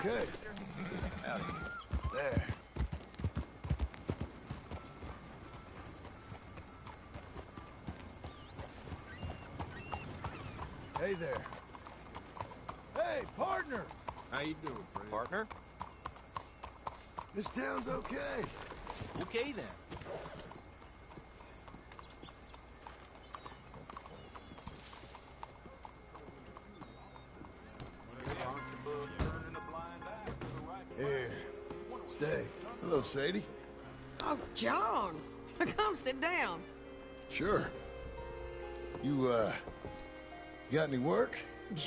Okay. Howdy. There. Hey there. Hey, partner! How you doing, Fred? Partner? This town's okay. Okay, then. Here. Stay. Hello, Sadie. Oh, John. Come sit down. Sure. You got any work?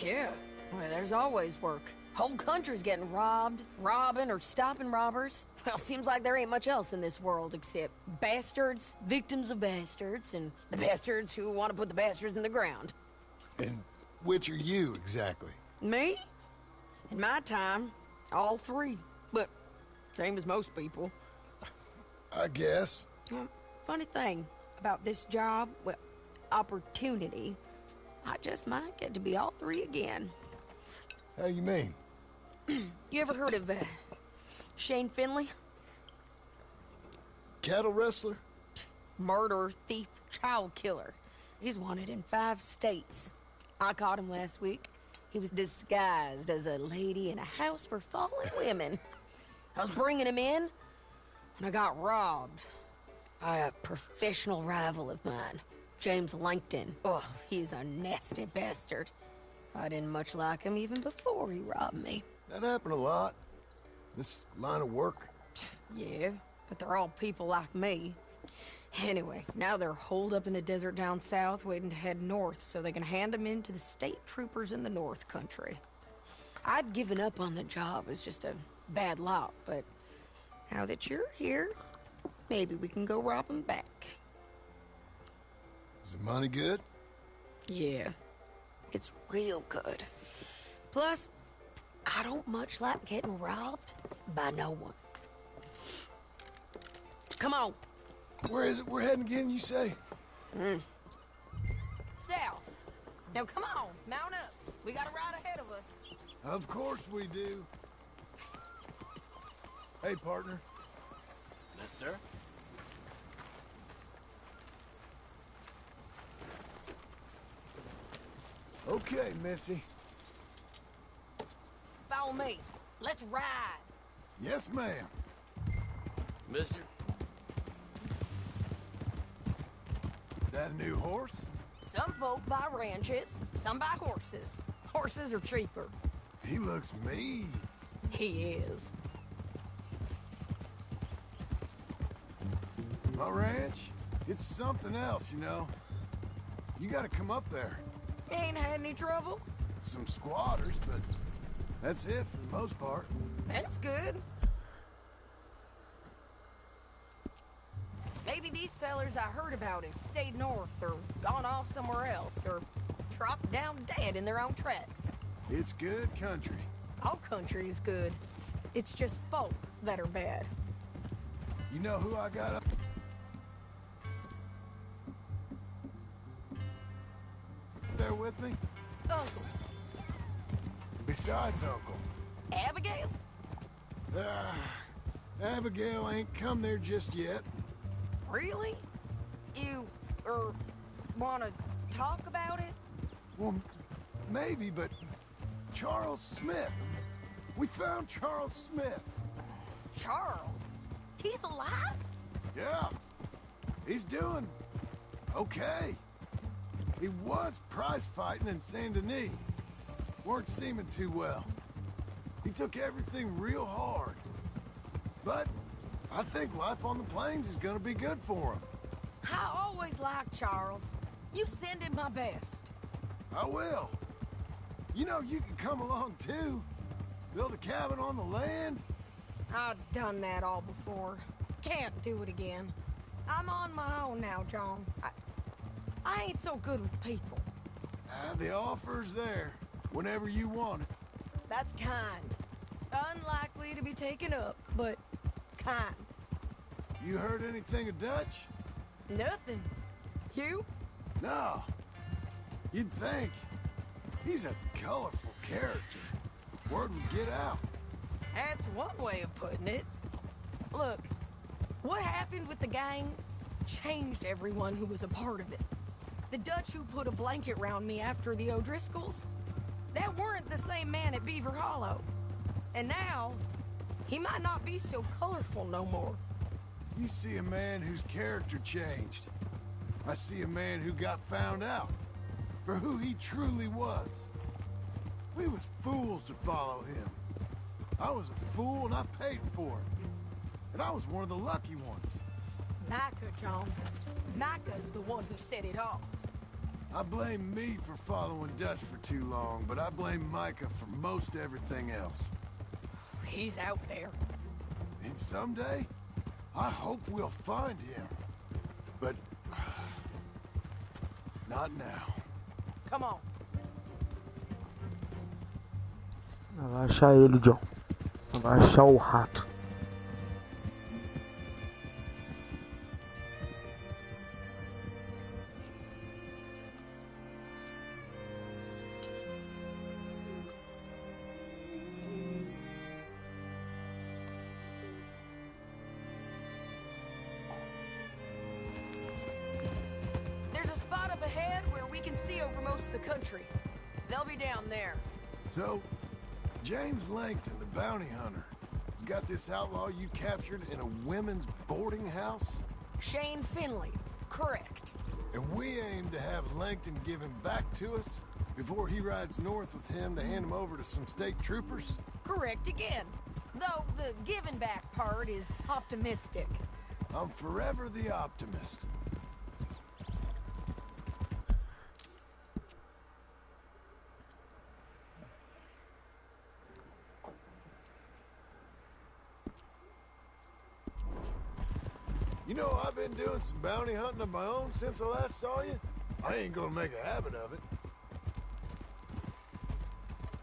Yeah. Well, there's always work. Whole country's getting robbed, robbing, or stopping robbers. Well, seems like there ain't much else in this world except bastards, victims of bastards, and the bastards who want to put the bastards in the ground. And which are you, exactly? Me? In my time, all three. But same as most people. I guess. Funny thing about this job, well, opportunity, I just might get to be all three again. How you mean? You ever heard of Shane Finley? Cattle wrestler? Murderer, thief, child killer. He's wanted in 5 states. I caught him last week. He was disguised as a lady in a house for fallen women. I was bringing him in when I got robbed by a professional rival of mine, James Langton. Oh, he's a nasty bastard. I didn't much like him even before he robbed me. That happened a lot. This line of work. Yeah, but they're all people like me. Anyway, now they're holed up in the desert down south, waiting to head north so they can hand them in to the state troopers in the north country. I'd given up on the job as just a bad lot, but now that you're here, maybe we can go rob them back. Is the money good? Yeah, it's real good. Plus, I don't much like getting robbed by no one. Come on. Where is it we're heading again, you say? South. Now come on, mount up. We got a ride ahead of us. Of course we do. Hey, partner. Mister? Okay, Missy. Follow me. Let's ride. Yes, ma'am. Mister? That a new horse? Some folk buy ranches, some buy horses. Horses are cheaper. He looks mean. He is. My ranch, it's something else, you know. You gotta come up there. Ain't had any trouble? Some squatters, but that's it for the most part. That's good. Maybe these fellers I heard about have stayed north or gone off somewhere else or dropped down dead in their own tracks. It's good country. All country is good. It's just folk that are bad. You know who I got up there with me? Uncle. Besides Uncle. Abigail? Abigail ain't come there just yet. Really? You, wanna talk about it? Well, maybe, but Charles Smith. We found Charles Smith. Charles? He's alive? Yeah. He's doing okay. He was prize fighting in Saint Denis. Weren't seeming too well. He took everything real hard. But I think life on the plains is gonna be good for him. I always liked Charles. You send him my best. I will. You know, you can come along too. Build a cabin on the land. I've done that all before. Can't do it again. I'm on my own now, John. I ain't so good with people. The offer's there, whenever you want it. That's kind. Unlikely to be taken up, but kind. You heard anything of Dutch? Nothing. You? No. You'd think. He's a colorful character. Word would get out. That's one way of putting it. Look, what happened with the gang changed everyone who was a part of it. The Dutch who put a blanket round me after the O'Driscolls, that weren't the same man at Beaver Hollow. And now, he might not be so colorful no more. You see a man whose character changed. I see a man who got found out for who he truly was. We was fools to follow him. I was a fool and I paid for it. And I was one of the lucky ones. Micah, John. Micah's the one who set it off. I blame me for following Dutch for too long, but I blame Micah for most everything else. He's out there. And someday, I hope we'll find him. But not now. Come on. Vai achar ele, John. Vai achar o rato. There's a spot up ahead where we can see over most of the country. They'll be down there. So, James Langton, the bounty hunter, has got this outlaw you captured in a women's boarding house? Shane Finley, correct. And we aim to have Langton give him back to us before he rides north with him to hand him over to some state troopers? Correct again. Though the giving back part is optimistic. I'm forever the optimist. You know, I've been doing some bounty hunting of my own since I last saw you. I ain't gonna make a habit of it.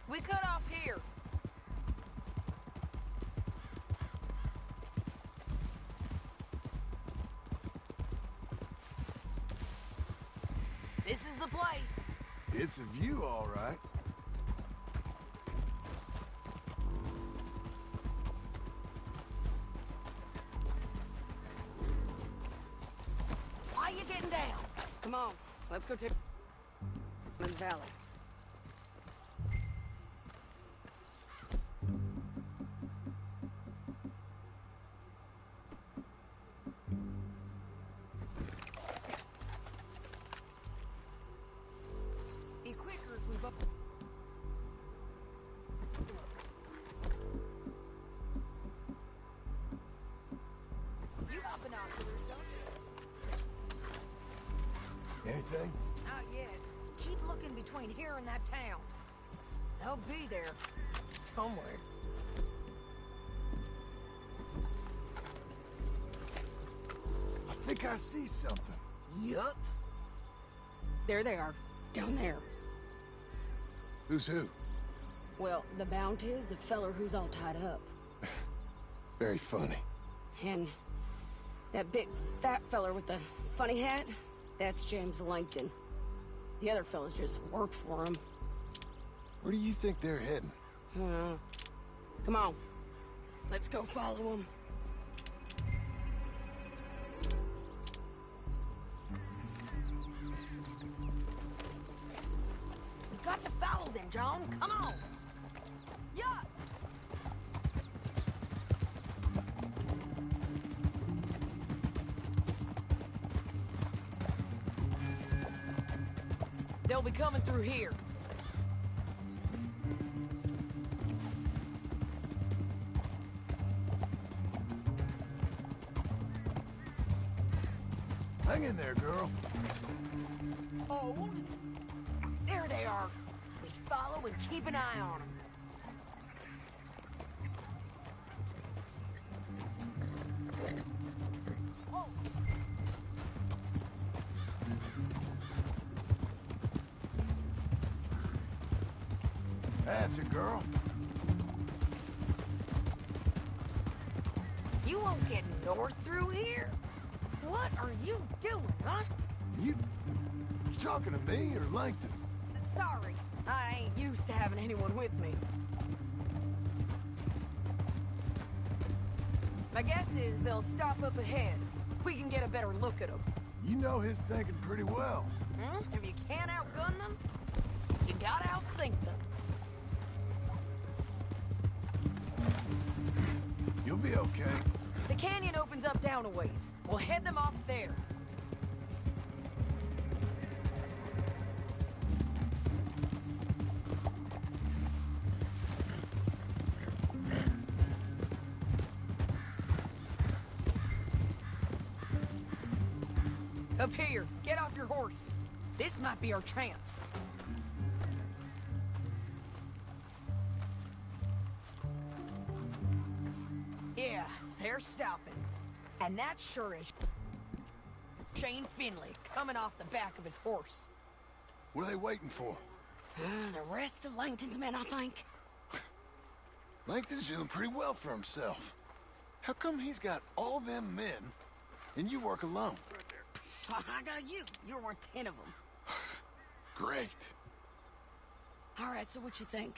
We cut off here. This is the place. It's a view, all right. Why are you getting down? Come on, let's go take the valley. Be quicker if we both. You got binoculars, don't you? Anything? Not yet. Keep looking between here and that town. They'll be there. Somewhere. I think I see something. Yup. There they are. Down there. Who's who? Well, the bounty is the feller who's all tied up. Very funny. And that big fat feller with the funny hat, that's James Langton. The other fellas just work for him. Where do you think they're heading? Come on. Let's go follow them. We've got to follow them, John. Come on. Yeah. They'll be coming through here. Hang in there, girl. Hold. There they are. We follow and keep an eye on them. That's a girl. You won't get north through here? What are you doing, huh? You talking to me or Langton? Sorry, I ain't used to having anyone with me. My guess is they'll stop up ahead. We can get a better look at them. You know his thinking pretty well. If you can't outgun them, you gotta outthink them. You'll be okay. The canyon opens up down a ways. We'll head them off there. Up here, get off your horse. This might be our chance. Yeah, they're stopping. And that sure is Shane Finley coming off the back of his horse. What are they waiting for? The rest of Langton's men, I think. Langton's doing pretty well for himself. How come he's got all them men, and you work alone? I got you. You're worth 10 of them. Great. All right, so what you think?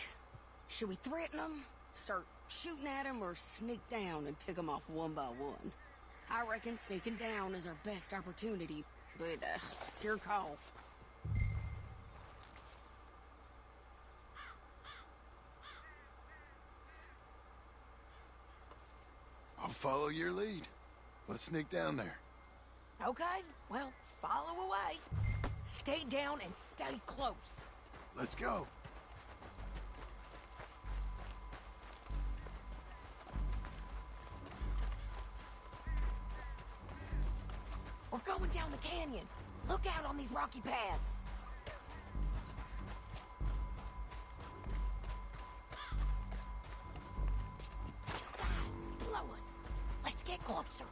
Should we threaten them, start shooting at them, or sneak down and pick them off one by one? I reckon sneaking down is our best opportunity, but it's your call. I'll follow your lead. Let's sneak down there. Okay, well, follow away. Stay down and stay close. Let's go. We're going down the canyon. Look out on these rocky paths. Guys, below us. Let's get closer.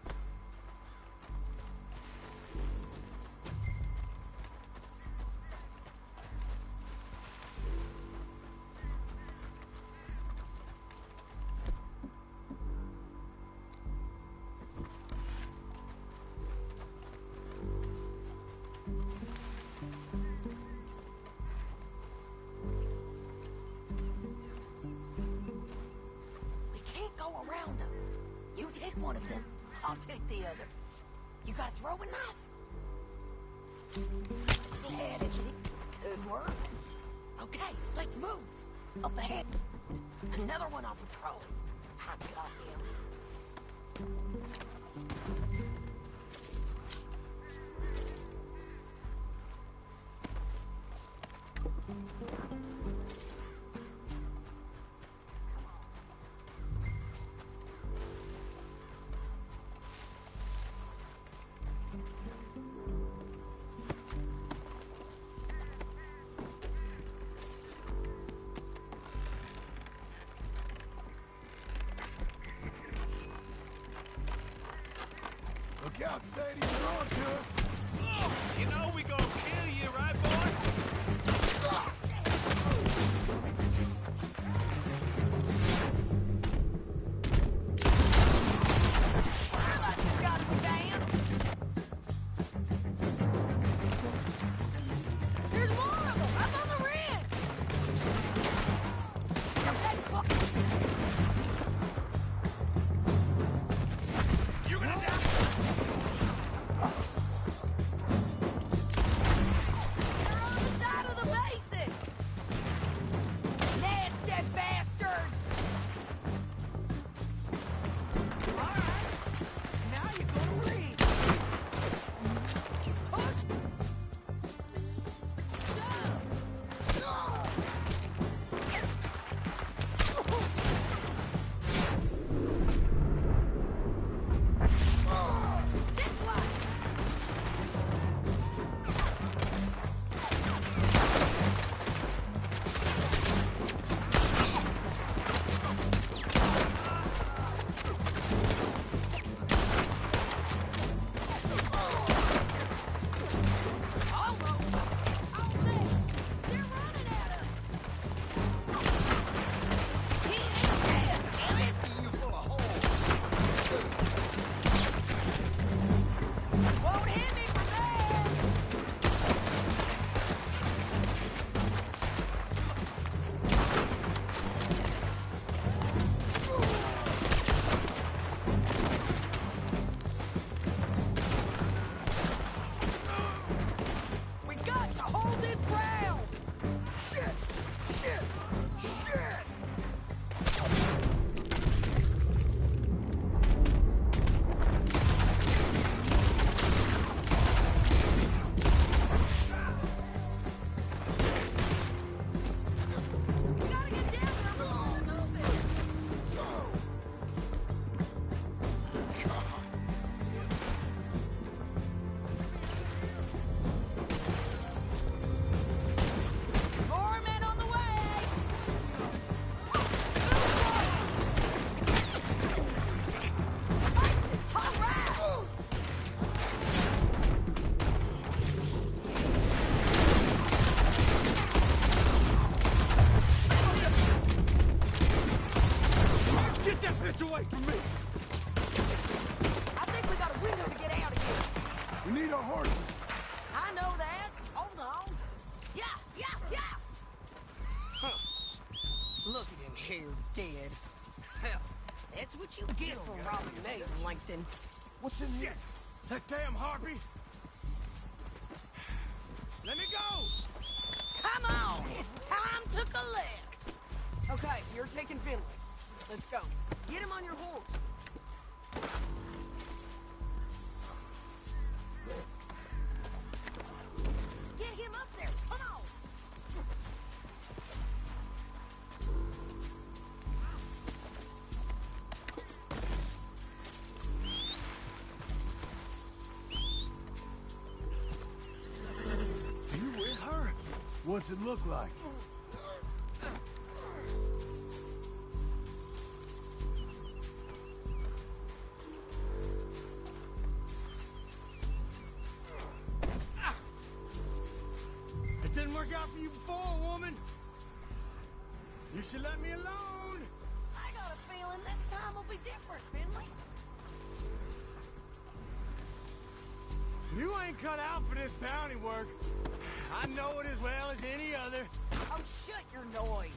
Around them. You take one of them, I'll take the other. You got a throwing knife? That is it. Good work. Okay, let's move. Up ahead. Another one on patrol. I got him. Look out, Sadie, you're on to us. Oh, you know we gonna kill you, right, boy? There's more of them up on the ridge. You're gonna die. They're on the need our horses. I know that. Hold on. Yeah, yeah, yeah. Huh. Look at him here, dead. Hell, that's what you get for robbing me, Langton. What's in here? That damn harpy! Let me go! Come on, it's time to collect. Okay, you're taking Finley. Let's go. Get him on your horse. Get him up there. Come on. You with her? What's it look like? It didn't work out for you before, woman. You should let me alone. I got a feeling this time will be different, Finley. You ain't cut out for this bounty work. I know it as well as any other. Oh, shut your noise.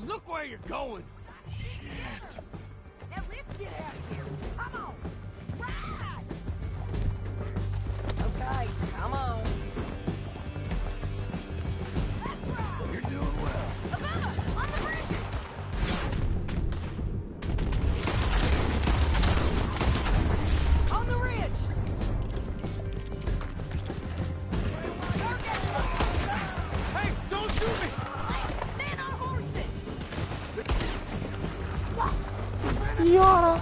Look where you're going. Shit. Now let's get out of here. Come on. Ride. Okay, come on. Let's ride. You're doing well. Above us, on the bridges. On the ridge. Hey, don't shoot me! Men on horses. Senhora!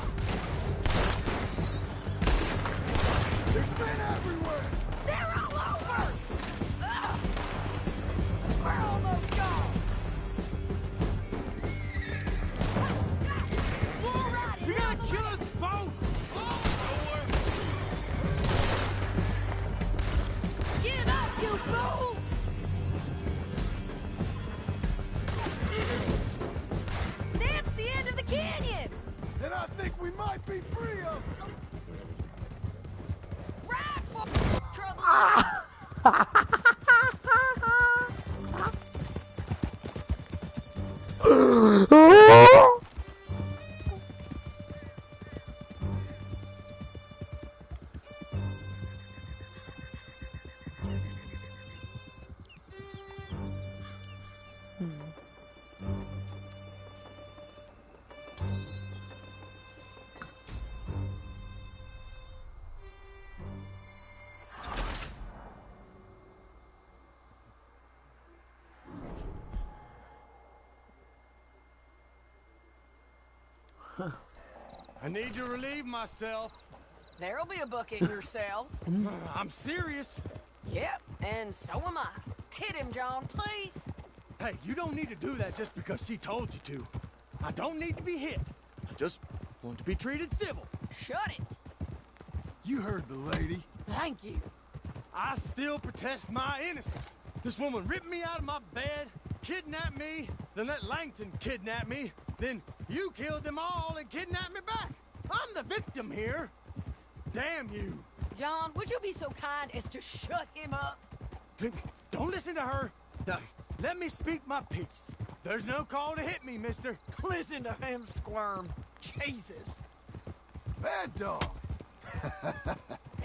There's men everywhere. They're all over. Ugh. We're almost gone. We're riding You're down gonna the kill lane. us both! Give up, you fools! That's the end of the canyon! And I think we might be free of them. Right for trouble! I need to relieve myself. There'll be a bucket in your cell. I'm serious. Yep, and so am I. Hit him, John, please. Hey, you don't need to do that just because she told you to. I don't need to be hit. I just want to be treated civil. Shut it. You heard the lady. Thank you. I still protest my innocence. This woman ripped me out of my bed, kidnapped me, then let Langton kidnap me, then you killed them all and kidnapped me back. I'm the victim here. Damn you. John, would you be so kind as to shut him up? Don't listen to her. Now, let me speak my piece. There's no call to hit me, mister. Listen to him squirm. Jesus. Bad dog.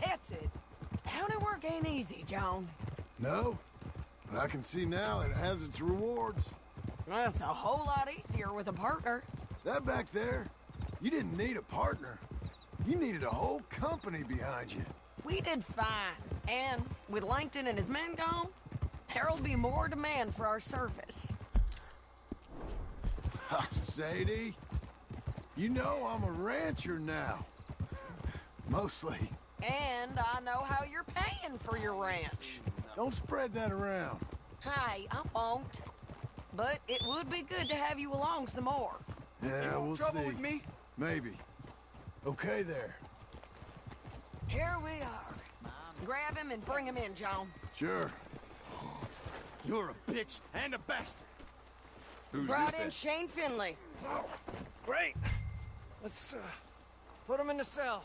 That's it. County work ain't easy, John. No, but I can see now it has its rewards. That's a whole lot easier with a partner. That back there, you didn't need a partner. You needed a whole company behind you. We did fine. And with Langton and his men gone, there'll be more demand for our service. Sadie, you know I'm a rancher now. Mostly. And I know how you're paying for your ranch. Don't spread that around. Hey, I won't. But it would be good to have you along some more. Yeah, we'll Trouble see. with me? Maybe. Okay there. Here we are. Grab him and bring him in, John. Sure. You're a bitch and a bastard. Who's Brought this in then? Shane Finley. Oh, great. Let's put him in the cell.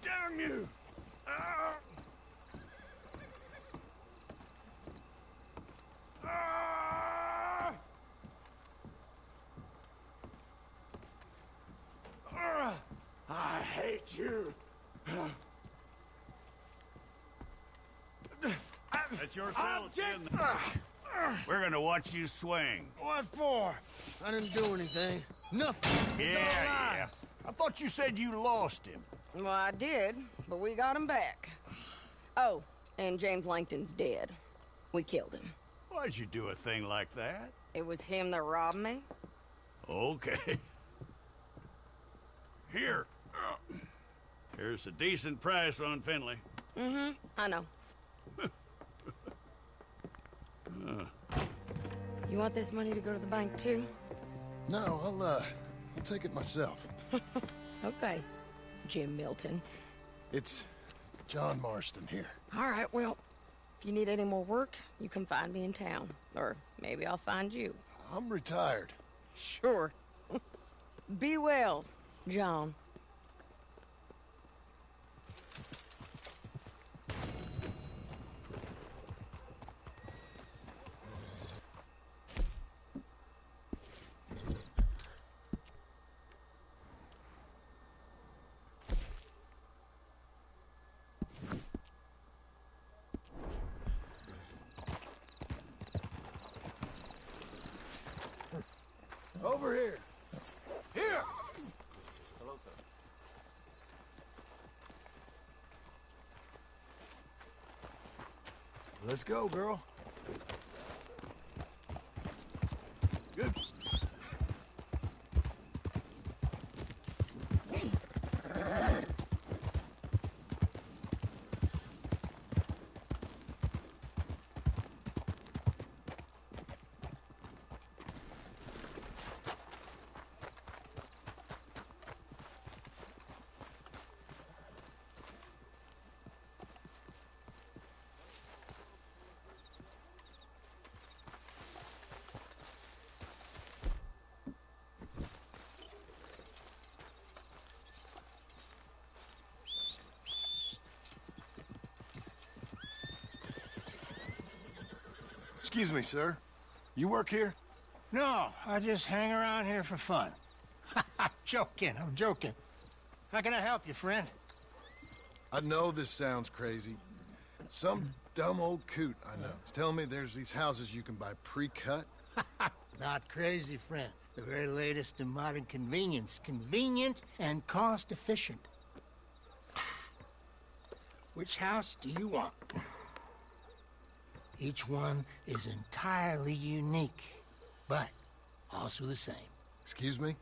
Damn you! Ah! Ah! Ah! I hate you. That's your cell, it's in Object! there. We're gonna watch you swing. What for? I didn't do anything. Nothing. It's all Yeah. lies. I thought you said you lost him. Well, I did, but we got him back. Oh, and James Langton's dead. We killed him. Why'd you do a thing like that? It was him that robbed me. Okay. Here. Here's a decent price on Finley. Mm-hmm, I know. You want this money to go to the bank, too? No, I'll take it myself. Okay, Jim Milton. It's John Marston here. All right, well, if you need any more work, you can find me in town. Or maybe I'll find you. I'm retired. Sure. Be well, John. Over here. Here! Hello, sir. Let's go, girl. Good. Excuse me, sir. You work here? No, I just hang around here for fun. I'm joking. How can I help you, friend? I know this sounds crazy. Some dumb old coot I know is telling me there's these houses you can buy pre-cut. Not crazy, friend. The very latest in modern convenience. Convenient and cost-efficient. Which house do you want? Each one is entirely unique, but also the same. Excuse me?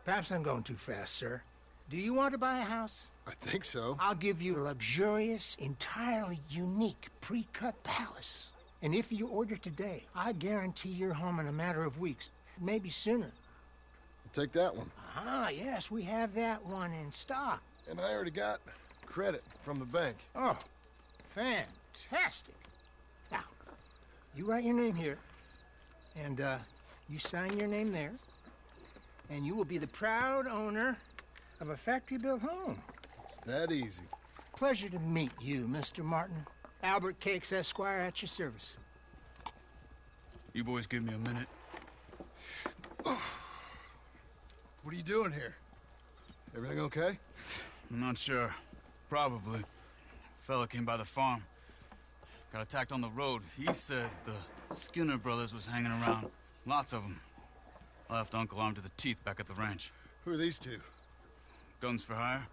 Perhaps I'm going too fast, sir. Do you want to buy a house? I think so. I'll give you a luxurious, entirely unique pre-cut palace. And if you order today, I guarantee you're home in a matter of weeks, maybe sooner. I'll take that one. Ah, yes, we have that one in stock. And I already got credit from the bank. Oh, fantastic. Now, you write your name here, and you sign your name there, and you will be the proud owner of a factory-built home. It's that easy. Pleasure to meet you, Mr. Martin. Albert Cakes, Esquire, at your service. You boys give me a minute. What are you doing here? Everything okay? I'm not sure. Probably. Fella came by the farm. Got attacked on the road. He said the Skinner brothers was hanging around. Lots of them. I left Uncle armed to the teeth back at the ranch. Who are these two? Guns for hire?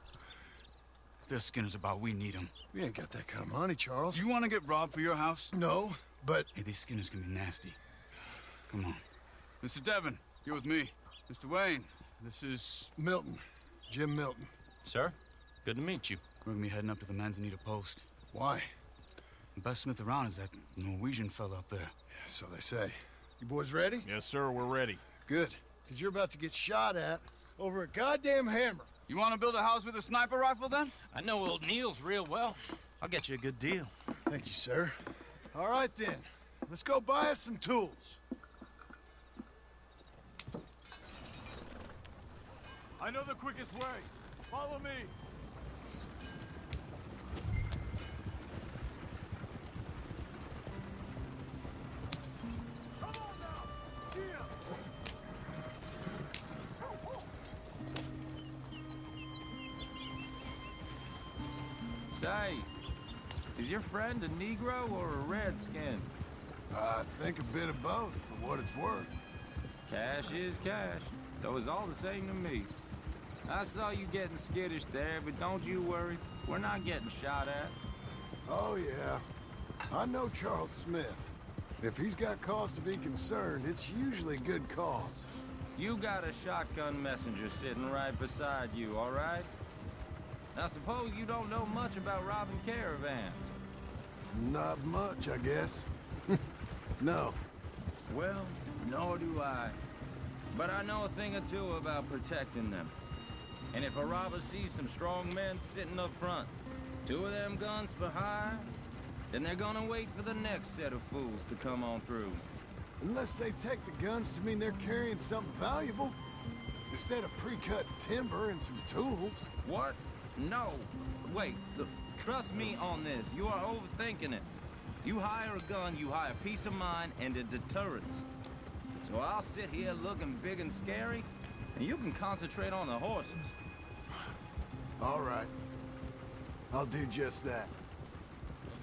If there's Skinner's about, we need them. We ain't got that kind of money, Charles. You want to get robbed for your house? No, but... Hey, these Skinners can be nasty. Come on. Mr. Devon, you're with me. Mr. Wayne, this is... Milton. Jim Milton. Sir, good to meet you. We're gonna be heading up to the Manzanita post. Why? The best smith around is that Norwegian fella up there. So they say. You boys ready? Yes, sir, we're ready. Good. Because you're about to get shot at over a goddamn hammer. You want to build a house with a sniper rifle, then? I know old Neil's real well. I'll get you a good deal. Thank you, sir. All right, then. Let's go buy us some tools. I know the quickest way. Follow me. Come on now. Jim. Say, is your friend a Negro or a Redskin? I think a bit of both, for what it's worth. Cash is cash, though it's all the same to me. I saw you getting skittish there, but don't you worry. We're not getting shot at. Oh, yeah. I know Charles Smith. If he's got cause to be concerned, it's usually a good cause. You got a shotgun messenger sitting right beside you, all right? I suppose you don't know much about robbing caravans. Not much, I guess. No. Well, nor do I. But I know a thing or two about protecting them. And if a robber sees some strong men sitting up front, 2 of them guns for hire, then they're gonna wait for the next set of fools to come on through. Unless they take the guns to mean they're carrying something valuable. Instead of pre-cut timber and some tools. What? No. Wait, look, trust me on this. You are overthinking it. You hire a gun, you hire peace of mind and a deterrence. So I'll sit here looking big and scary, and you can concentrate on the horses. All right. I'll do just that.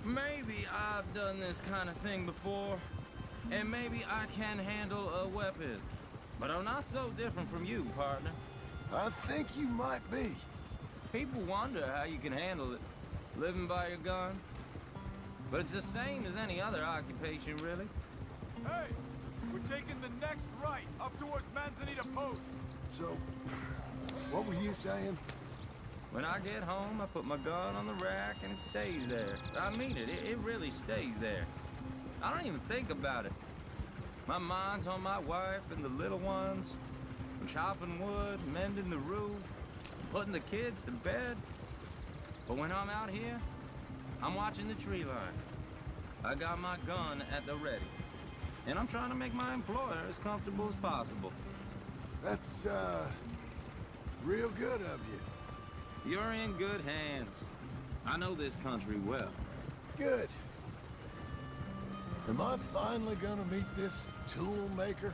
Maybe I've done this kind of thing before, and maybe I can handle a weapon. But I'm not so different from you, partner. I think you might be. People wonder how you can handle it, living by your gun. But it's the same as any other occupation, really. Hey, we're taking the next right, up towards Manzanita Post. So, what were you saying? When I get home, I put my gun on the rack and it stays there. I mean it, it really stays there. I don't even think about it. My mind's on my wife and the little ones. I'm chopping wood, mending the roof, putting the kids to bed. But when I'm out here, I'm watching the tree line. I got my gun at the ready. And I'm trying to make my employer as comfortable as possible. That's, real good of you. You're in good hands. I know this country well. Good. Am I finally gonna meet this tool maker?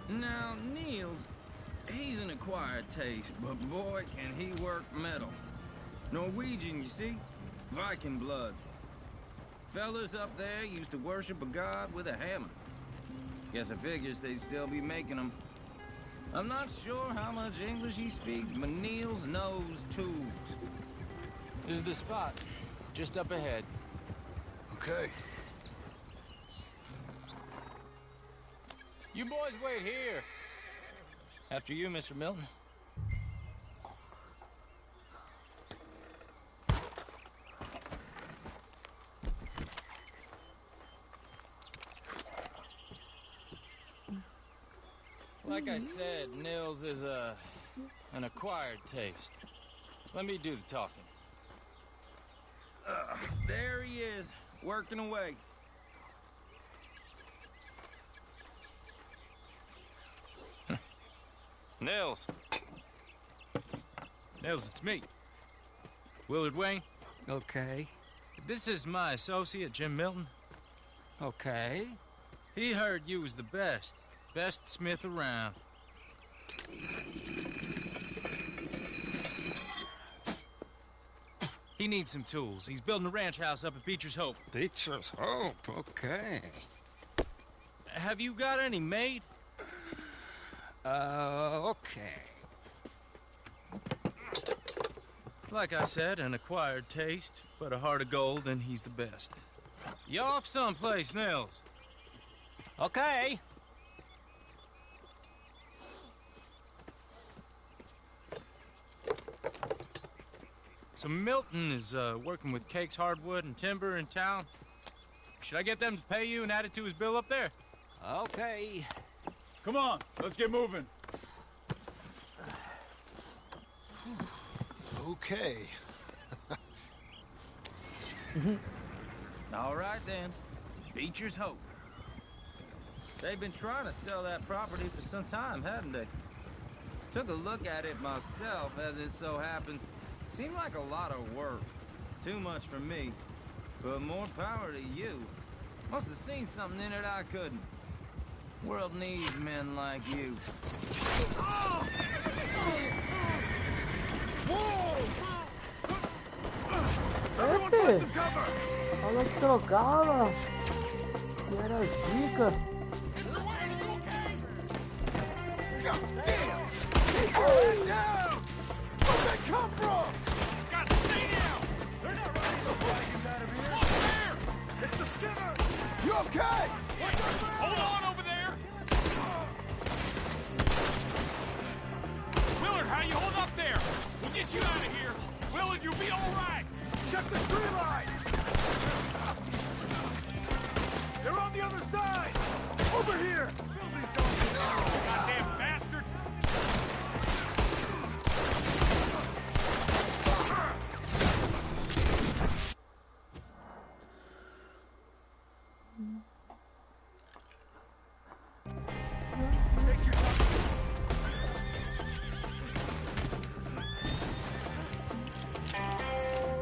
Now, Niels, he's an acquired taste, but boy, can he work metal. Norwegian, you see? Viking blood. Fellas up there used to worship a god with a hammer. Guess I figures they'd still be making them. I'm not sure how much English he speaks, but Niels knows tools. This is the spot. Just up ahead. Okay. You boys wait here. After you, Mr. Milton. Like I said, Nils is an acquired taste. Let me do the talking. There he is, working away. Nils. Nils, it's me. Willard Wayne. Okay. This is my associate, Jim Milton. Okay. He heard you was the best. Best smith around. He needs some tools. He's building a ranch house up at Beecher's Hope. Beecher's Hope, okay. Have you got any made? Okay. Like I said, an acquired taste, but a heart of gold, and he's the best. You off someplace, Nils? Okay. So Milton is working with Cakes Hardwood and Timber in town. Should I get them to pay you and add it to his bill up there? Okay. Come on, let's get moving. Okay. All right then, Beecher's Hope. They've been trying to sell that property for some time, hadn't they? Took a look at it myself, as it so happens. Seemed like a lot of work. Too much for me. But more power to you. Must have seen something in it I couldn't. World needs men like you. Whoa! Everyone find some cover! Olha que trocava. Que era zica. God damn! Keep your head down! Where'd they come from? Got to stay down! They're not running the wagons out of here! Look there! It's the skipper! You okay? Hold on over there! Willard, how you hold up there? We'll get you out of here. Willard, you'll be all right. Check the tree line! They're on the other side! Over here! Goddamn bastards! Take your time.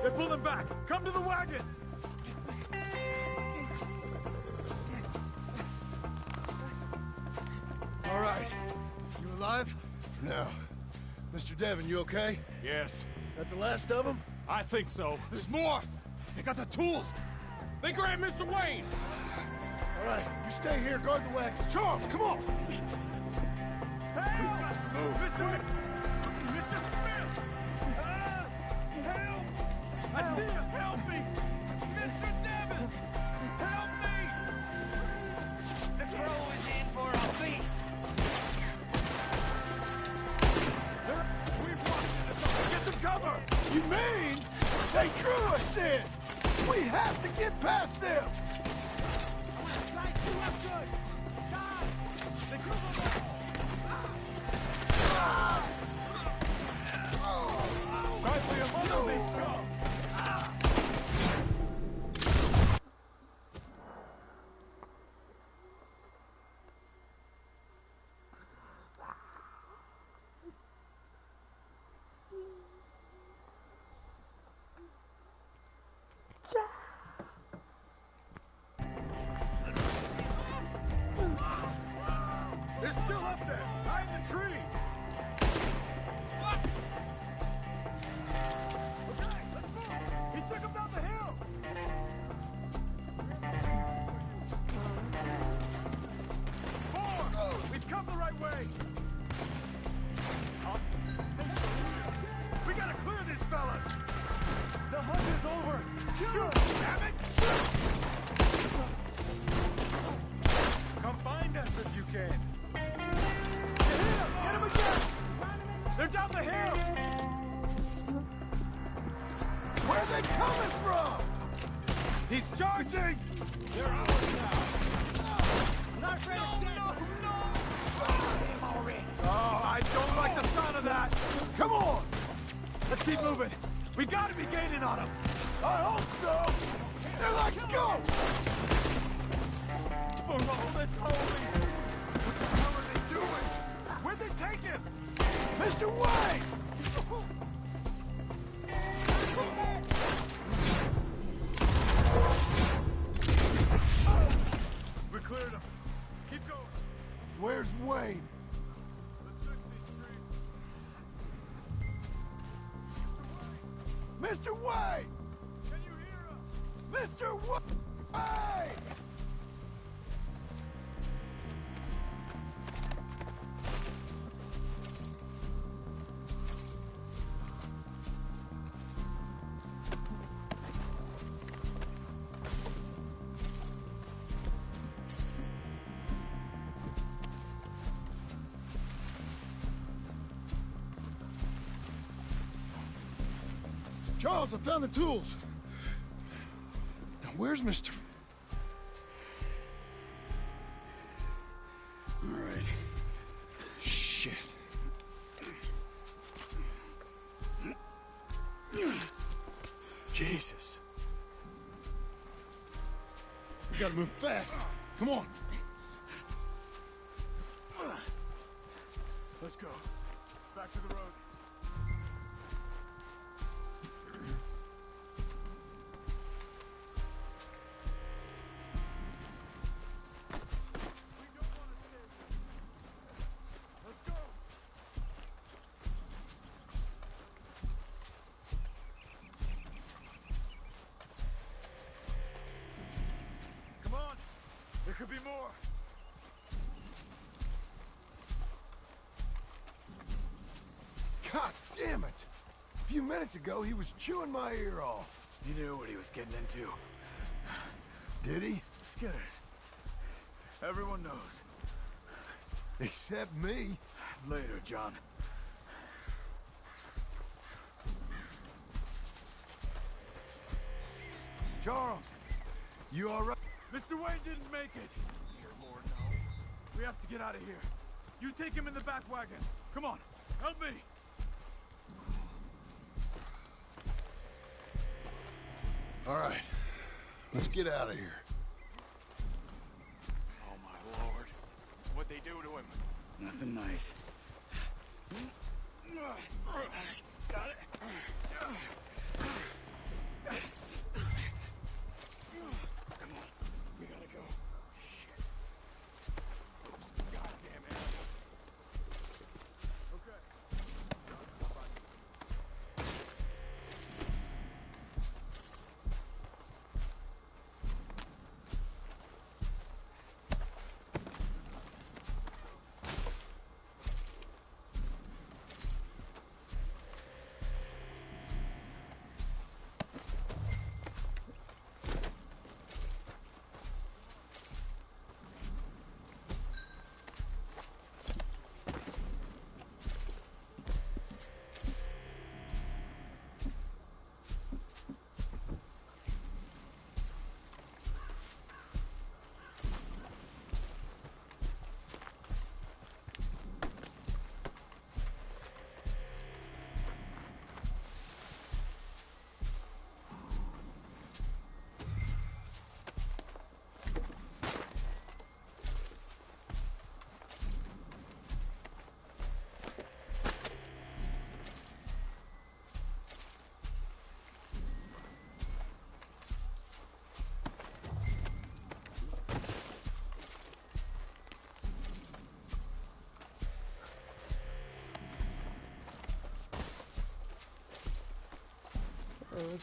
They're pulling back! Come to the wagons! All right. You alive? For now. Mr. Devon, you okay? Yes, That the last of them? I think so. There's more! They got the tools! They grabbed Mr. Wayne! All right, you stay here, guard the wagons. Charles, come on! Help! Mr. Smith! Help! I see you! Help me! Mr. Devon! Help me! The crow is in for a feast! We've lost it! Get some cover! You mean they drew us in? We have to get past them! Guys, do us good! God! They drew them all! Right for your mother, they strong! that tree! Okay, let's move! He took him down the hill! Four! We've come the right way! We gotta clear these fellas! The hunt is over! Shoot! Damn it! Come find us if you can! Get him again! They're down the hill! Where are they coming from? He's charging! They're ours now! Oh, I don't like the sound of that! Come on! Let's keep moving! We gotta be gaining on them! I hope so! They're like ghosts! For all that's holy! What the hell are they doing? Where'd they take him? Mr. Wayne! We cleared him. Keep going. Where's Wayne? Let's search these streets. Mr. Wayne! Can you hear us? Mr. Wayne! Charles, I found the tools. Now, where's Mr. All right. Shit. Jesus. We gotta move fast. Come on. Let's go. Back to the road. There could be more. God damn it! A few minutes ago, he was chewing my ear off. He knew what he was getting into. Did he? Skinners. Everyone knows. Except me. Later, John. Charles, you all right? Mr. Wayne didn't make it. Dear Lord, no. We have to get out of here. You take him in the back wagon. Come on, help me. All right, let's get out of here. Oh, my Lord. What'd they do to him? Nothing nice. Got it. Come on, we gotta go. Shit. Goddamn it. Okay.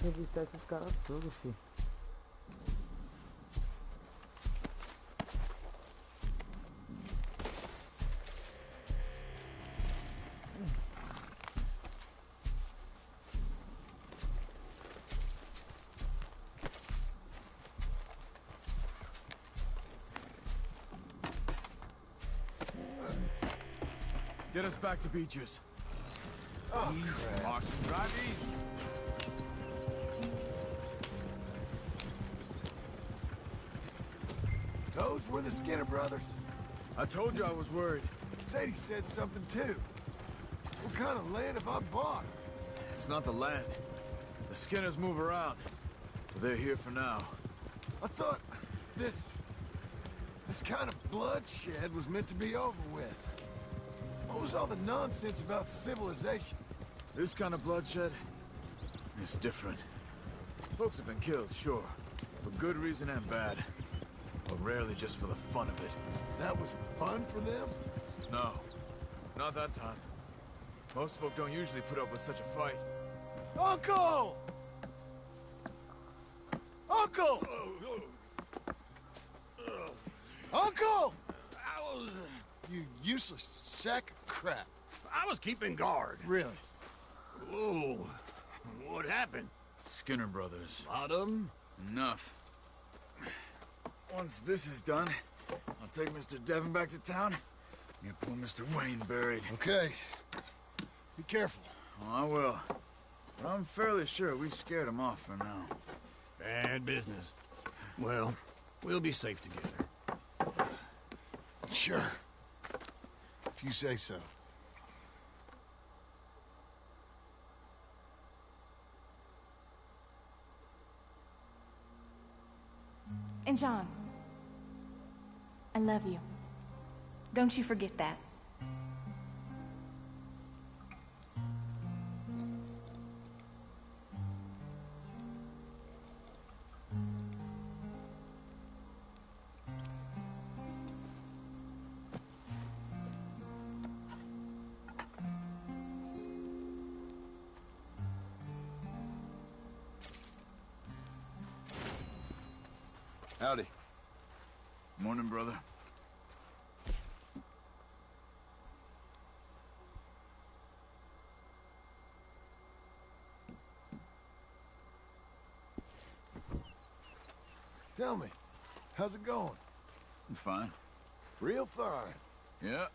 entrevistar esses caras todos, fi. Get us back to Beaches. Oh, Easy, crap. Marshall. Drive easy. Those were the Skinner brothers. I told you I was worried. Sadie said something too. What kind of land have I bought? It's not the land. The Skinners move around. But they're here for now. I thought this kind of bloodshed was meant to be over with. What was all the nonsense about civilization? This kind of bloodshed is different. Folks have been killed, sure. For good reason and bad. But rarely just for the fun of it. That was fun for them? No. Not that time. Most folk don't usually put up with such a fight. Uncle! Uncle! Uncle! You useless sack of crap. I was keeping guard. Really? Whoa. What happened? Skinner brothers. Lot of them? Enough. Once this is done, I'll take Mr. Devon back to town and get poor Mr. Wayne buried. Okay. Be careful. Oh, I will. But I'm fairly sure we scared him off for now. Bad business. Well, we'll be safe together. Sure. If you say so. And John, I love you. Don't you forget that. Howdy. Morning, brother. Tell me, how's it going? I'm fine. Real fine. Yeah.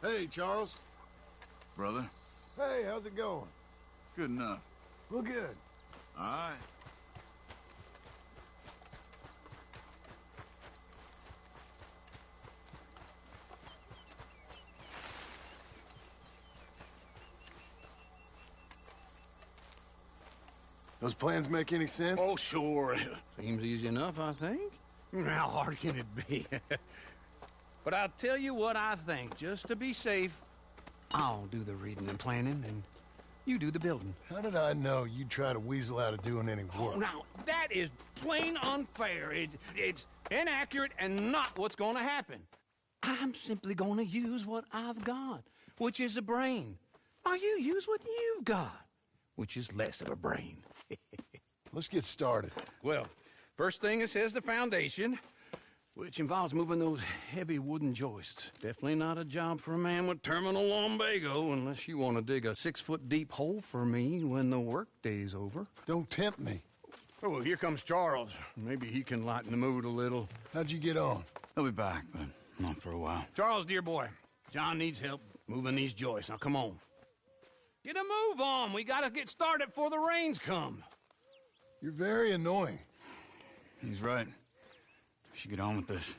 Hey, Charles. Brother? Hey, how's it going? Good enough. Well, good. All right. Those plans make any sense? Oh, sure. Seems easy enough, I think. How hard can it be? But I'll tell you what I think. Just to be safe, I'll do the reading and planning, and you do the building. How did I know you'd try to weasel out of doing any work? Oh, now, that is plain unfair. It's inaccurate and not what's going to happen. I'm simply going to use what I've got, which is a brain. While you use what you've got, which is less of a brain. Let's get started. Well, first thing it says the foundation, which involves moving those heavy wooden joists. Definitely not a job for a man with terminal lumbago unless you want to dig a 6-foot deep hole for me when the workday's over. Don't tempt me. Oh, well, here comes Charles. Maybe he can lighten the mood a little. How'd you get on? He'll be back, but not for a while. Charles, dear boy, John needs help moving these joists. Now, come on. Get a move on. We gotta get started before the rains come. You're very annoying. He's right. We should get on with this.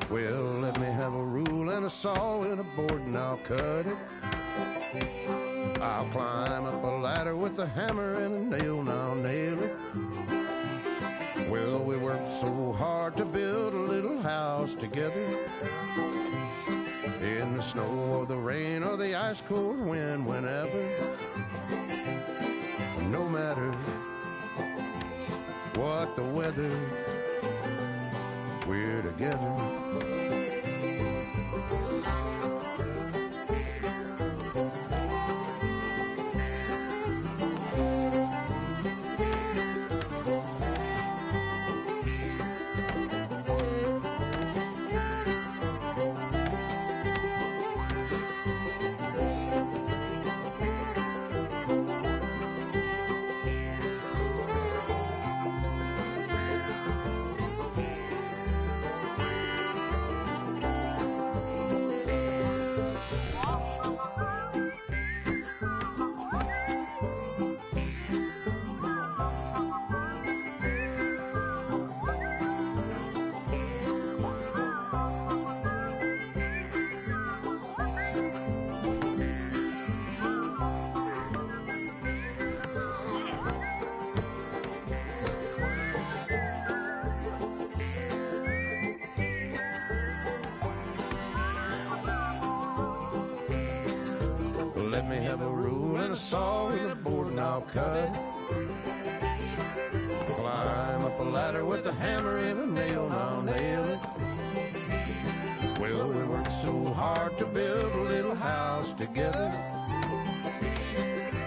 Well, let me have a rule and a saw and a board and I'll cut it. I'll climb up a ladder with a hammer and a nail and I'll nail it. Well, we worked so hard to build a little house together. In the snow or the rain or the ice cold wind, whenever. No matter what the weather, we're together. Let me have a rule and a saw and a board and I'll cut it. Climb up a ladder with a hammer and a nail and I'll nail it. Well, we worked so hard to build a little house together.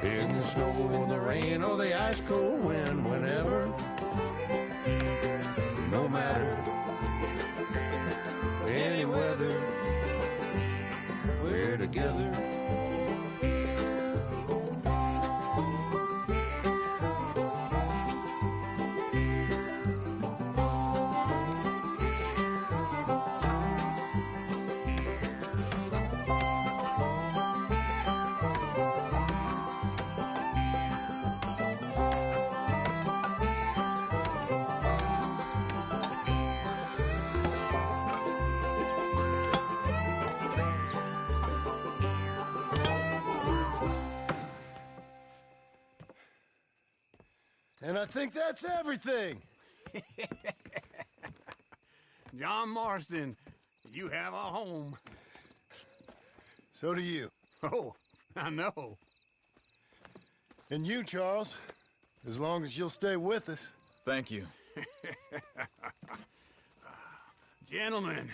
In the snow or the rain or the ice cold wind, whenever. No matter any weather, we're together. And I think that's everything. John Marston, you have a home. So do you. Oh, I know. And you, Charles, as long as you'll stay with us. Thank you. Gentlemen,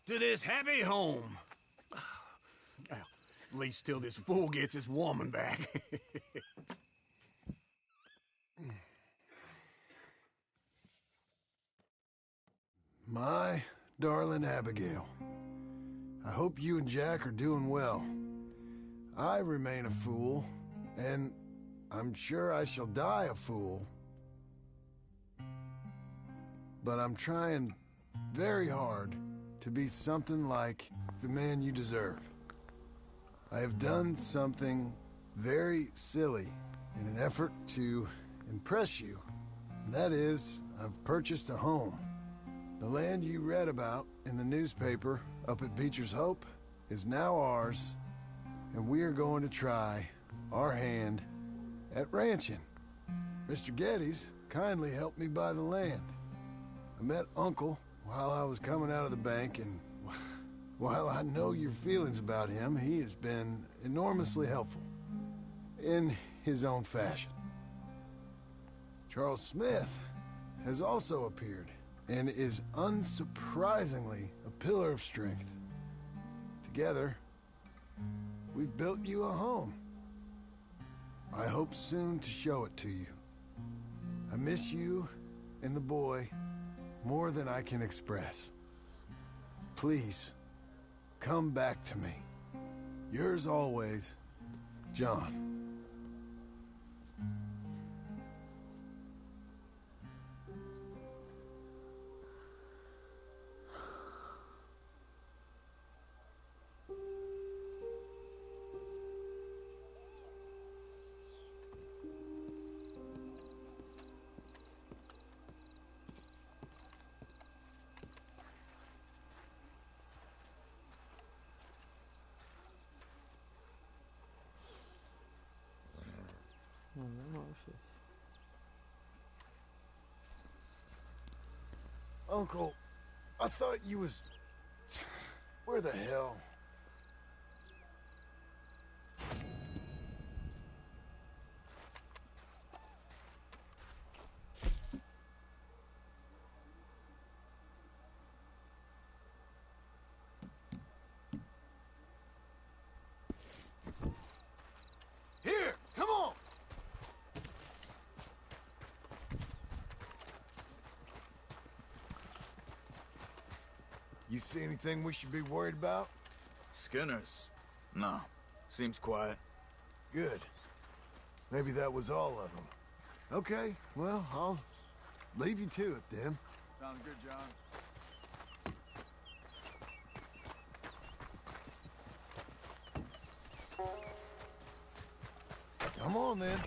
to this happy home. Well, at least till this fool gets his woman back. My darling Abigail, I hope you and Jack are doing well. I remain a fool, and I'm sure I shall die a fool. But I'm trying very hard to be something like the man you deserve. I have done something very silly in an effort to impress you. And that is, I've purchased a home. The land you read about in the newspaper up at Beecher's Hope is now ours, and we are going to try our hand at ranching. Mr. Geddes kindly helped me buy the land. I met Uncle while I was coming out of the bank, and while I know your feelings about him, he has been enormously helpful in his own fashion. Charles Smith has also appeared and is unsurprisingly a pillar of strength. Together, we've built you a home. I hope soon to show it to you. I miss you and the boy more than I can express. Please, come back to me. Yours always, John. Uncle, I thought you was... Where the hell? Here, come on! You see anything we should be worried about? Skinners? No. Seems quiet. Good. Maybe that was all of them. Okay, well, I'll leave you to it then. Sounds good, John. Come on then.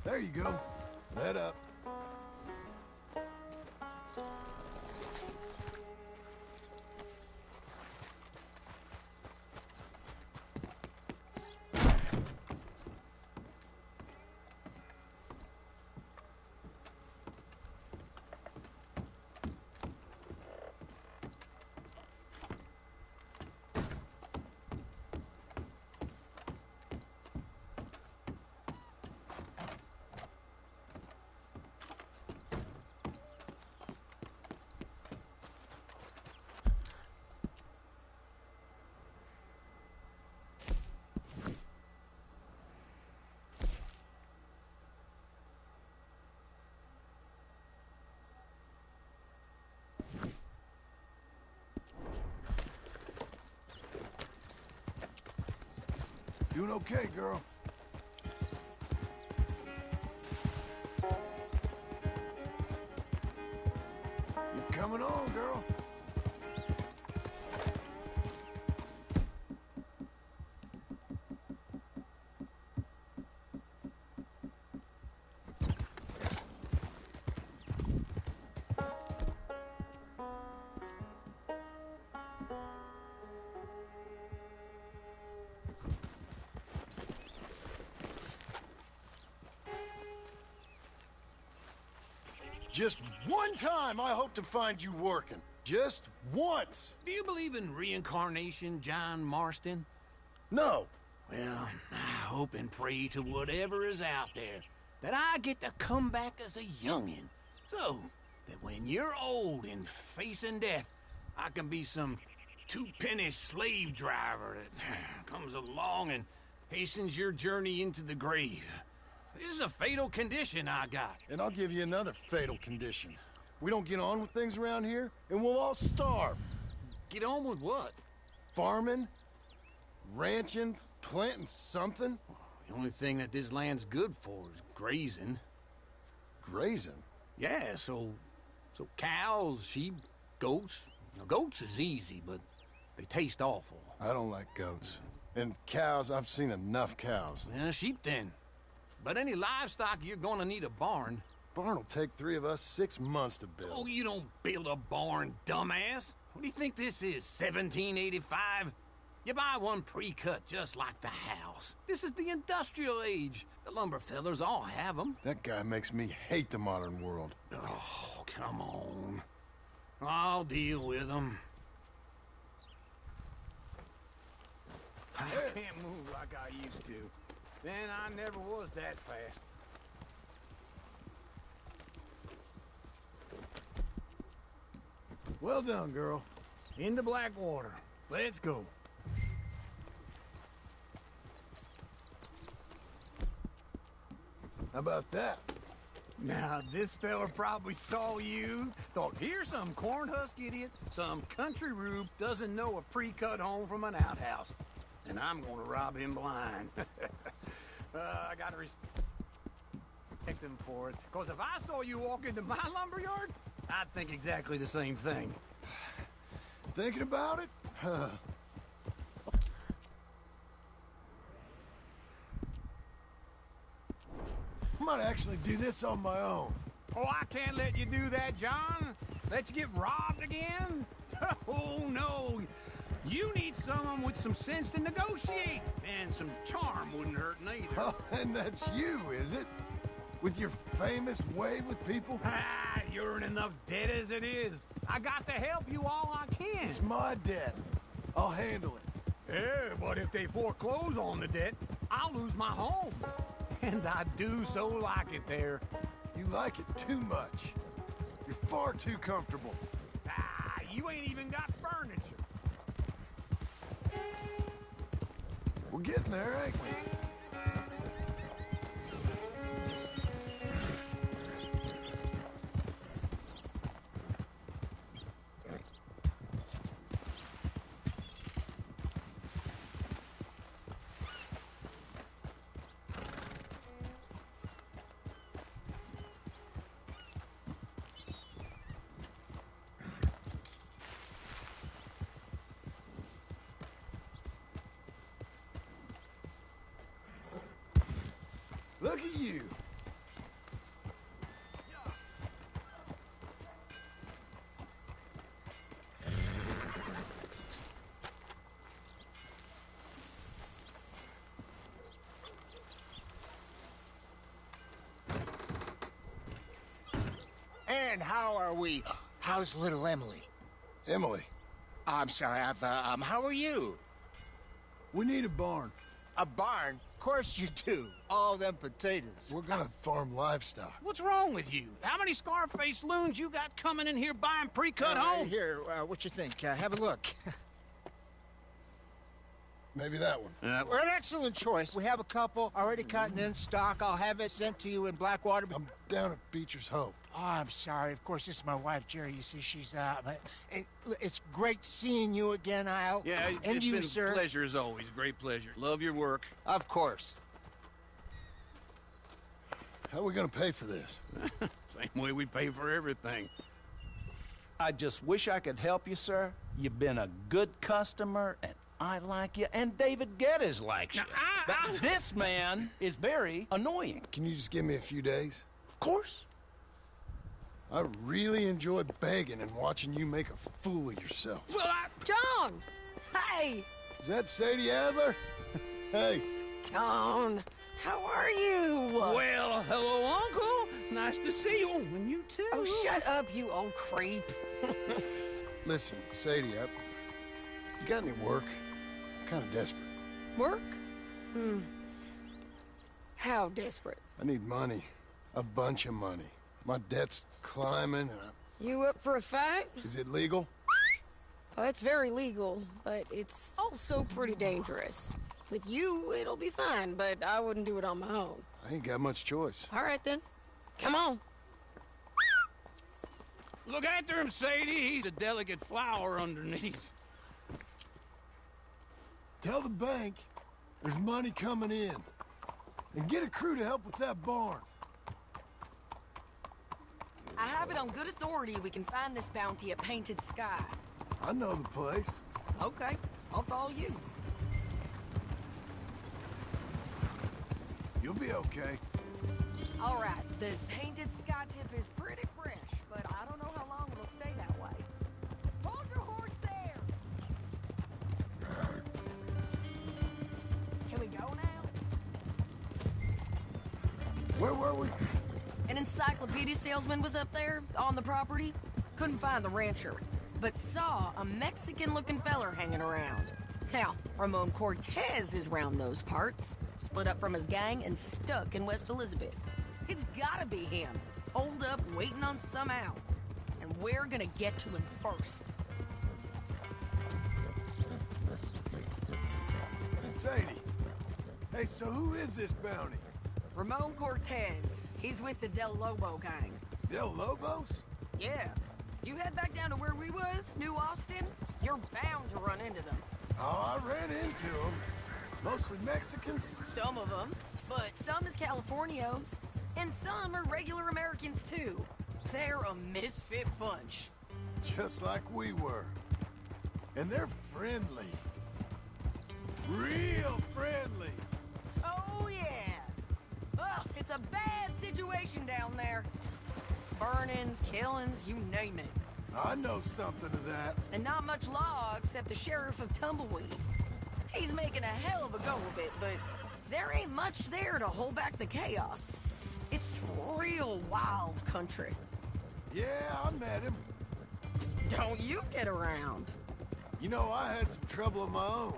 There you go. Let up. Doing okay, girl. You're coming on, girl. Just one time I hope to find you working. Just once. Do you believe in reincarnation, John Marston? No. Well, I hope and pray to whatever is out there that I get to come back as a youngin', so that when you're old and facing death, I can be some two-penny slave driver that comes along and hastens your journey into the grave. This is a fatal condition I got. And I'll give you another fatal condition. We don't get on with things around here, and we'll all starve. Get on with what? Farming, ranching, planting something. The only thing that this land's good for is grazing. Grazing? Yeah, so cows, sheep, goats. Now, goats is easy, but they taste awful. I don't like goats. And cows, I've seen enough cows. Yeah, sheep then. But any livestock, you're gonna need a barn. Barn will take 3 of us 6 months to build. Oh, you don't build a barn, dumbass. What do you think this is, 1785? You buy one pre-cut just like the house. This is the industrial age. The lumber fellers all have them. That guy makes me hate the modern world. Oh, come on. I'll deal with them. I can't move like I used to. Then I never was that fast. Well done, girl. Into Blackwater. Let's go. How about that? Now, this fella probably saw you, thought, here's some corn-husk idiot, some country rube doesn't know a pre-cut home from an outhouse. And I'm gonna rob him blind. I gotta respect him for it. Because if I saw you walk into my lumberyard, I'd think exactly the same thing. Thinking about it? I might actually do this on my own. Oh, I can't let you do that, John. Let you get robbed again? Oh, no. You need someone with some sense to negotiate. And some charm wouldn't hurt neither. Oh, and that's you, is it? With your famous way with people? Ah, you're in enough debt as it is. I got to help you all I can. It's my debt. I'll handle it. Yeah, but if they foreclose on the debt, I'll lose my home. And I do so like it there. You like it too much. You're far too comfortable. Ah, you ain't even got furniture. We're getting there, ain't we? Look at you. And how are we? How's little Emily? Emily. I'm sorry, how are you? We need a barn. A barn? Of course you do. All them potatoes. We're gonna farm livestock. What's wrong with you? How many Scarface loons you got coming in here buying pre-cut homes? Here, what you think? Have a look. Maybe that one. We're an excellent choice. We have a couple already cut and in stock. I'll have it sent to you in Blackwater. I'm down at Beecher's Hope. Oh, I'm sorry. Of course, this is my wife, Jerry. You see, she's it's great seeing you again, Al. Yeah, and it's you, been sir. a pleasure as always. Great pleasure. Love your work. Of course. How are we gonna pay for this? Same way we pay for everything. I just wish I could help you, sir. You've been a good customer, and I like you, and David Geddes likes you. But this man is very annoying. Can you just give me a few days? Of course. I really enjoy begging and watching you make a fool of yourself. John! Hey! Is that Sadie Adler? Hey. John, how are you? Well, hello, Uncle. Nice Nice to see you. And you too. Oh, shut up, you old creep. Listen, Sadie, you got any work? I'm kind of desperate. Work? How desperate? I need money. A bunch of money. My debt's climbing and You up for a fight? Is it legal? Well, it's very legal, but it's also pretty dangerous. With you, it'll be fine, but I wouldn't do it on my own. I ain't got much choice. All right, then. Come on. Look after him, Sadie. He's a delicate flower underneath. Tell the bank there's money coming in. And get a crew to help with that barn. I have it on good authority we can find this bounty at Painted Sky. I know the place. Okay, I'll follow you. You'll be okay. All right, the Painted Sky tip is pretty fresh, but I don't know how long it'll stay that way. Hold your horse there! Can we go now? Where were we? An encyclopedia salesman was up there, on the property. Couldn't find the rancher, but saw a Mexican-looking feller hanging around. Now, Ramon Cortez is round those parts, split up from his gang and stuck in West Elizabeth. It's gotta be him, holed up waiting on some out. And we're gonna get to him first. Sadie. Hey, so who is this bounty? Ramon Cortez. He's with the Del Lobo gang. Del Lobos? Yeah. You head back down to where we was, New Austin, you're bound to run into them. Oh, I ran into them. Mostly Mexicans? Some of them, but some is Californios, and some are regular Americans too. They're a misfit bunch. Just like we were. And they're friendly. Real friendly. Oh, yeah. Ugh, it's a bad situation down there. Burnings, killings, you name it. I know something of that. And not much law except the sheriff of Tumbleweed. He's making a hell of a go of it, but there ain't much there to hold back the chaos. It's real wild country. Yeah, I met him. Don't you get around. You know, I had some trouble of my own.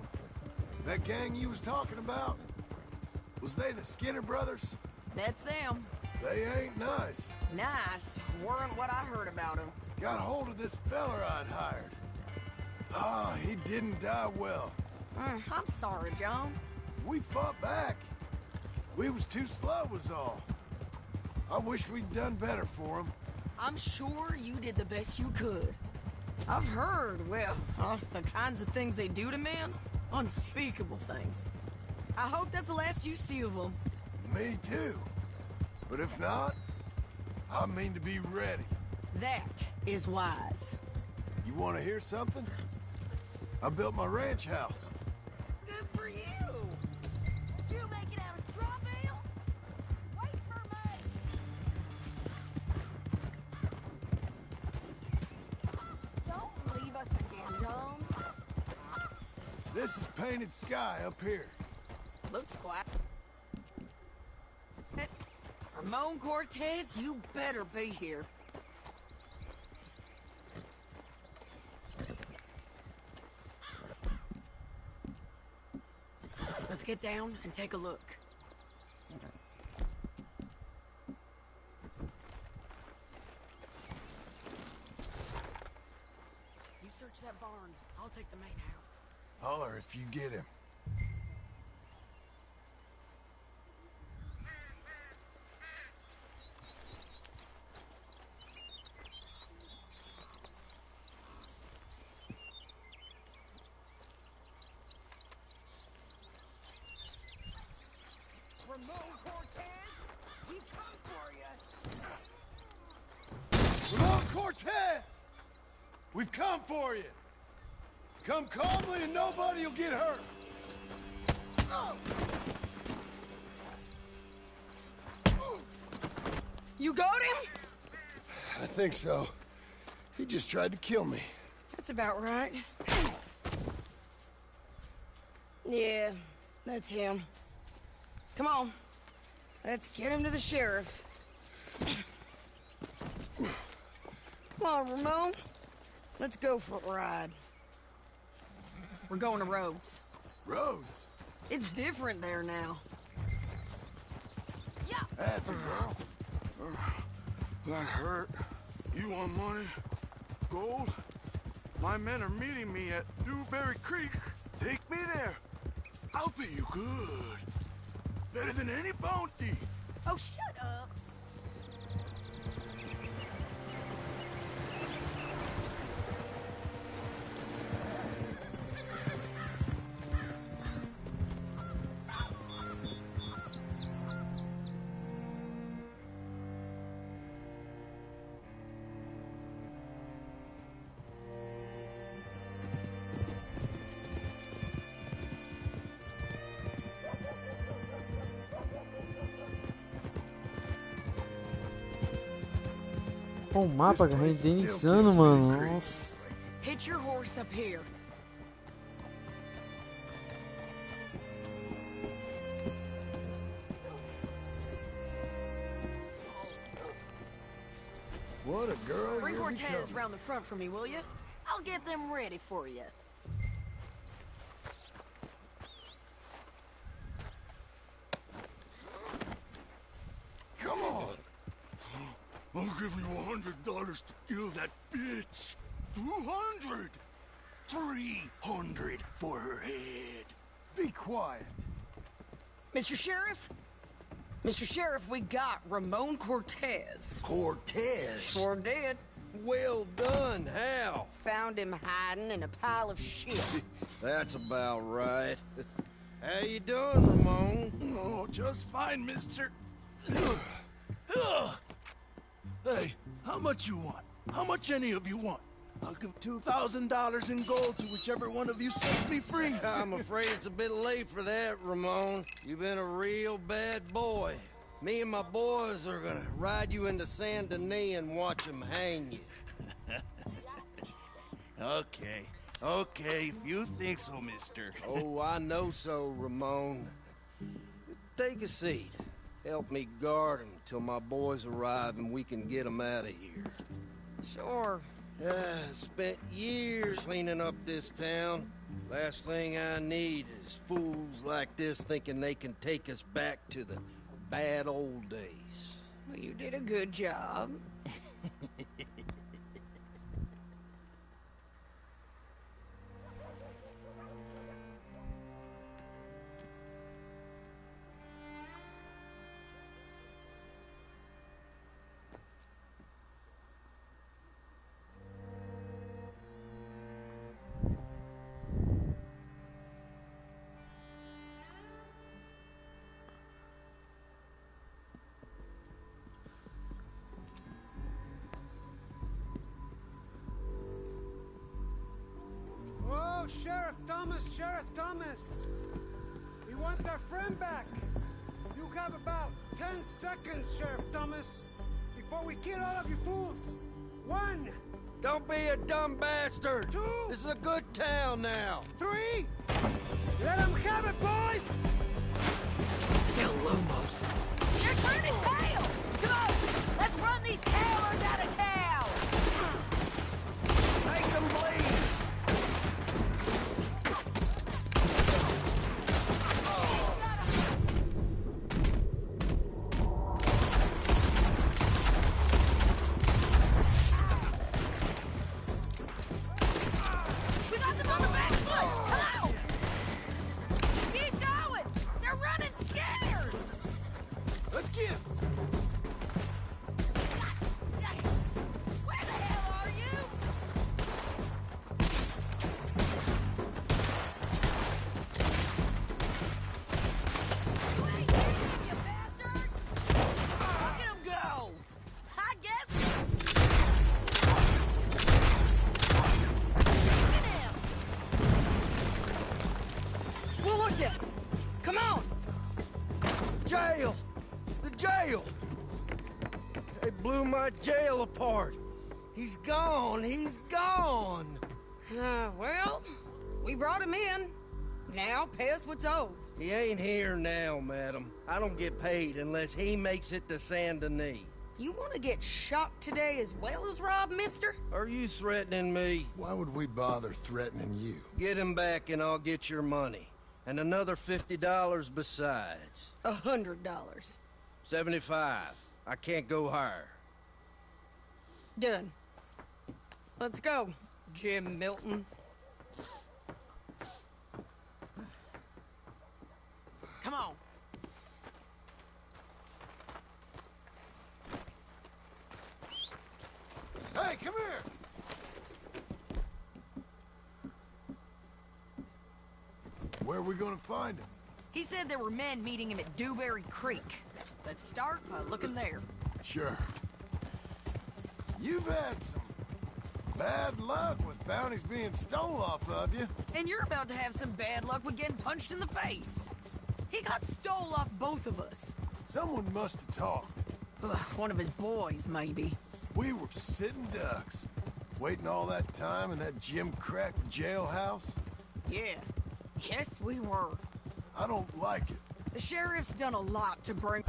That gang you was talking about, was they the Skinner brothers? That's them. They ain't nice. Nice weren't what I heard about him. Got hold of this feller I'd hired. Ah, he didn't die well. I'm sorry, John. We fought back. We was too slow was all. I wish we'd done better for him. I'm sure you did the best you could. I've heard, well, the kinds of things they do to men. Unspeakable things. I hope that's the last you see of them. Me too. But if not, I mean to be ready. That is wise. You want to hear something? I built my ranch house. Good for you. Did you make it out of straw bales? Wait for me. Don't leave us again, John. This is Painted Sky up here. Looks quiet. Ramon Cortez, you better be here. Let's get down and take a look. You search that barn. I'll take the main house. Holler if you get him. Ramon Cortez, he come for you. Ramon Cortez! We've come for you. Come calmly and nobody will get hurt. Oh. You got him? I think so. He just tried to kill me. That's about right. Yeah, that's him. Come on. Let's get him to the sheriff. Come on, Ramon. Let's go for a ride. We're going to Rhodes. Rhodes? It's different there now. Yeah. That's a girl. That hurt. You want money? Gold? My men are meeting me at Dewberry Creek. Take me there. I'll pay you good. Better than any bounty. Oh, shut up. O mapa renderizando, mano. Nossa. Hitch your horse up here. What a girl. Bring you're Cortez becoming. round the front for me, will you? I'll get them ready for you. Come on. I'll give you $100 to kill that bitch. 200. 300 for her head. Be quiet. Mr. Sheriff? Mr. Sheriff, we got Ramon Cortez. Cortez? Sure did. Well done. How? Found him hiding in a pile of shit. That's about right. How you doing, Ramon? Oh, just fine, mister. Hey, how much you want? How much any of you want? I'll give $2,000 in gold to whichever one of you sets me free. I'm afraid it's a bit late for that, Ramon. You've been a real bad boy. Me and my boys are gonna ride you into Saint Denis and watch them hang you. Okay, if you think so, mister. Oh, I know so, Ramon. Take a seat. Help me guard them till my boys arrive and we can get them out of here. Sure. Spent years cleaning up this town. Last thing I need is fools like this thinking they can take us back to the bad old days. Well, you did a good job. Oh, Sheriff Thomas! We want our friend back! You have about 10 seconds, Sheriff Thomas, before we kill all of you fools! 1! Don't be a dumb bastard! 2! This is a good town now! 3! Let them have it, boys! Still Lumos. Your turn is tail! Come on! Let's run these tailors out of town! Make them bleed! We got them on the back foot! Come on! Keep going! They're running scared! Let's get. Where the hell are you? You ain't getting, you bastards! Look at 'em go! I guess. Look at him! What was it? Come on! Jail! The jail! They blew my jail apart. He's gone. He's gone. Well, we brought him in. Now pay us what's owed. He ain't here now, madam. I don't get paid unless he makes it to Saint Denis. You want to get shot today as well as Rob, mister? Are you threatening me? Why would we bother threatening you? Get him back and I'll get your money. And another $50 besides. $100. 75. I can't go higher. Done. Let's go, Jim Milton. Come on. Hey, come here! Where are we gonna find him? He said there were men meeting him at Dewberry Creek. Let's start by looking there. Sure. You've had some bad luck with bounties being stole off of you. And you're about to have some bad luck with getting punched in the face. He got stole off both of us. Someone must have talked. Ugh, one of his boys, maybe. We were sitting ducks, waiting all that time in that Jim Crack jailhouse. Yeah. Yes, we were. I don't like it. The sheriff's done a lot to bring...